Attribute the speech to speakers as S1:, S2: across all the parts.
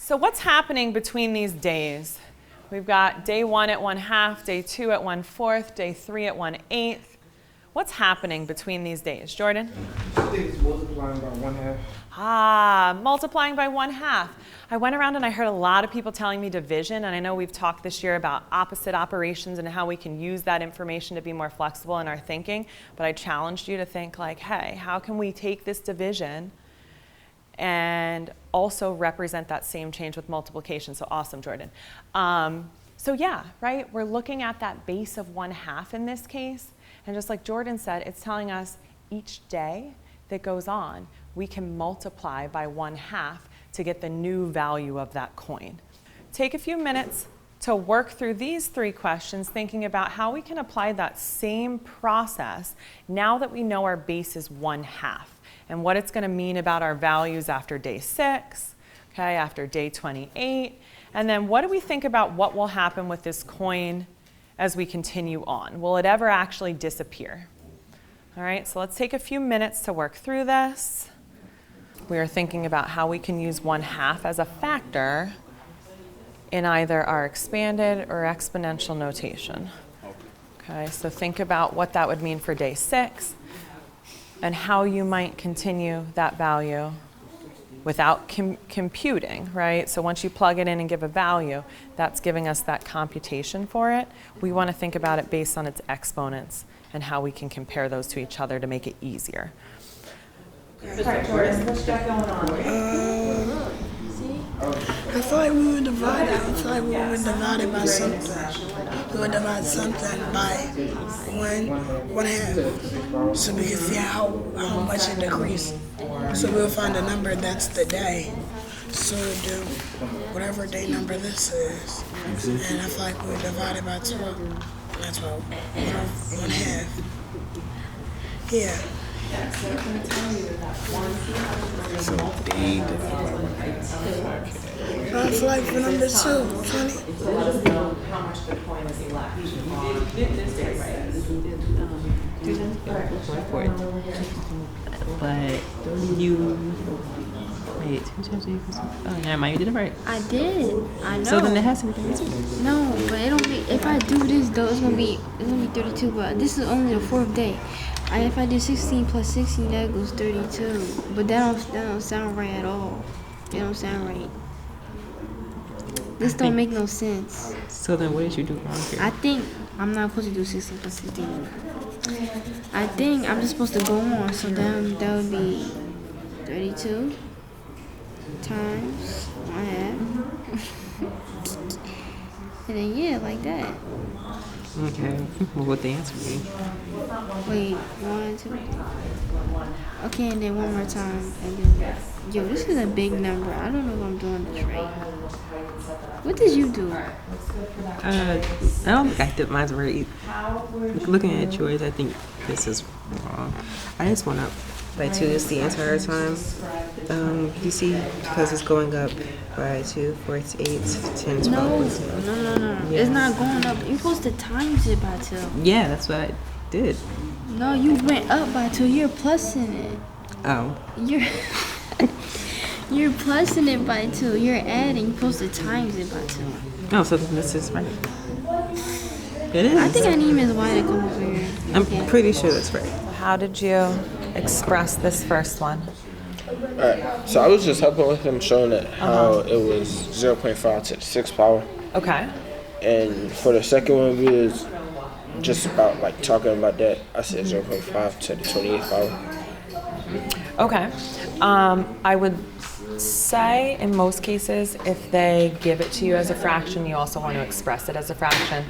S1: So what's happening between these days? We've got day 1 at 1/2, day 2 at 1/4, day 3 at 1/8. What's happening between these days? Jordan?
S2: I think it's multiplying by 1/2.
S1: Ah, multiplying by 1/2. I went around and I heard a lot of people telling me division, and I know we've talked this year about opposite operations and how we can use that information to be more flexible in our thinking, but I challenged you to think like, hey, how can we take this division and also represent that same change with multiplication? So awesome, Jordan. So yeah, right, we're looking at that base of 1/2 in this case, and just like Jordan said, it's telling us each day that goes on, we can multiply by 1/2 to get the new value of that coin. Take a few minutes to work through these 3 questions, thinking about how we can apply that same process now that we know our base is 1/2 and what it's going to mean about our values after day 6, okay, after day 28, and then what do we think about what will happen with this coin as we continue on? Will it ever actually disappear? All right, so let's take a few minutes to work through this. We are thinking about how we can use 1/2 as a factor in either our expanded or exponential notation. Okay, so think about what that would mean for day 6 and how you might continue that value without computing, right? So once you plug it in and give a value, that's giving us that computation for it. We want to think about it based on its exponents and how we can compare those to each other to make it easier. All right, Jordan, what's got going on?
S3: I feel like we were divided. I feel like we were divided by something. We were divided something by 1/2. So we can see how much it decreased. So we'll find a number that's the day. So we'll do whatever day number this is. And I feel like we were divided by 12. That's 12. 1/2. Yeah.
S1: So it's going to tell you that 1
S2: So D divided by
S3: I feel like for number 2, 20.
S1: So let us know how much the coin is left. This day, right?
S4: But you, wait, 2 times 8 equals, oh, never mind, you did it right.
S5: I did. I know.
S4: So then it has to be 32.
S5: No, but it don't be. If I do this though, it's gonna be 32. But this is only the 4th day. If I do 16 plus 16, that goes 32. But that don't sound right at all. It don't sound right. This don't make no sense.
S4: So then what did you do wrong here?
S5: I think I'm not supposed to do 16 plus 16. I think I'm just supposed to go on. So then that would be 32 times 1/2. And then yeah, like that.
S4: Okay, well, what the answer be?
S5: Wait, 1, 2. Okay, and then one more time. And then, yo, this is a big number. I don't know if I'm doing this right. What did you do?
S4: I don't think I did mine right. Looking at yours, I think this is wrong. I just went up by 2 this the entire time. You see, because it's going up by 2, 4, 8, 10, 12.
S5: No.
S4: Yeah.
S5: It's not going up. You're supposed to times it by 2.
S4: Yeah, that's what I did.
S5: No, you went up by 2. You're plussing it.
S4: Oh.
S5: You're plussing it by 2. You're adding. You're supposed to times it by 2.
S4: Oh, so then this is right. It is.
S5: I think I need Ms. Y to come over here.
S4: I'm pretty sure that's right.
S1: How did you express this first one?
S2: Alright, so I was just helping with him, showing that how it was 0.5 to the 6th power.
S1: Okay.
S2: And for the second one, we was just about like talking about that. I said 0.5 to the 28th power.
S1: Okay. I would say in most cases, if they give it to you as a fraction, you also want to express it as a fraction.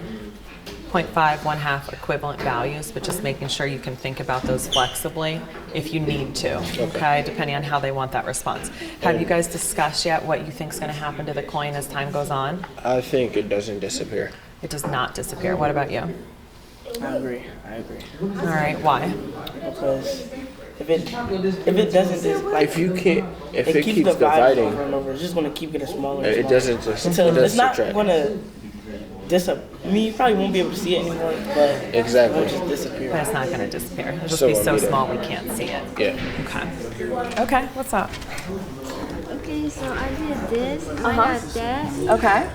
S1: 0.5, 1/2 equivalent values, but just making sure you can think about those flexibly if you need to, okay, depending on how they want that response. Have you guys discussed yet what you think is going to happen to the coin as time goes on?
S2: I think it doesn't disappear.
S1: It does not disappear. What about you?
S6: I agree.
S1: All right, why?
S6: Because if it doesn't, like,
S2: If it keeps
S6: dividing
S2: dividing,
S6: over and over, it's just gonna keep getting smaller. And
S2: it
S6: smaller.
S2: doesn't just
S6: Until
S2: it doesn't
S6: it's not
S2: subtract.
S6: gonna I mean, you probably won't be able to see it anymore, but
S2: Exactly.
S6: it'll just disappear.
S1: But it's not going to disappear. It'll just
S2: So
S1: be
S2: it'll
S1: so
S2: be there.
S1: small we can't see it.
S2: Yeah.
S1: Okay. Okay, what's up?
S5: Okay, Okay, so I did this, so I got that.
S1: Okay.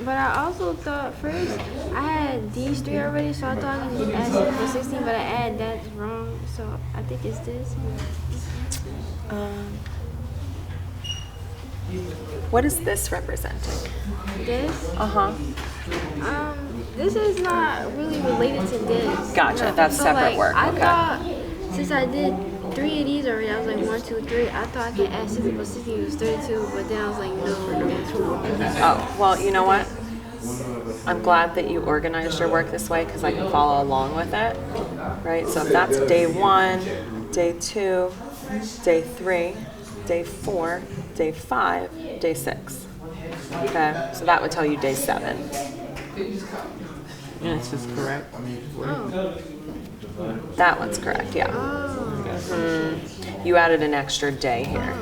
S5: But I also thought first I had these three already, so I thought I could just add 7 plus 16, but I add that wrong, so I think it's this.
S1: What is this representing?
S5: This.
S1: Uh-huh.
S5: This is not really related to this.
S1: Gotcha, that's
S5: so
S1: separate
S5: like,
S1: work,
S5: I
S1: okay.
S5: thought, since I did 3 of these already, I was like 1, 2, 3. I thought I could add 60 plus 60 was 32, but then I was like, no, that's wrong.
S1: Oh, well, you know what? I'm glad that you organized your work this way because I can follow along with it, right? So if that's day 1, day 2, day 3, day 4, day 5, day 6. Okay, so that would tell you day 7.
S4: Yeah, this is correct.
S1: That one's correct, yeah. You added an extra day here.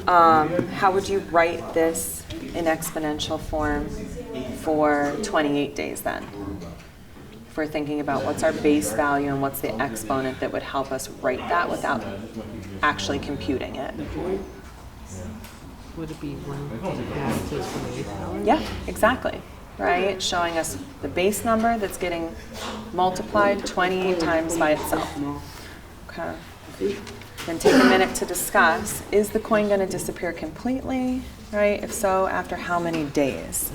S1: How would you write this in exponential form for 28 days then? If we're thinking about what's our base value and what's the exponent that would help us write that without actually computing it.
S4: Would it be 1.5 to 28 hours?
S1: Yeah, exactly. Right? Showing us the base number that's getting multiplied 28 times by itself. Okay. Then take a minute to discuss, is the coin going to disappear completely? Right? If so, after how many days?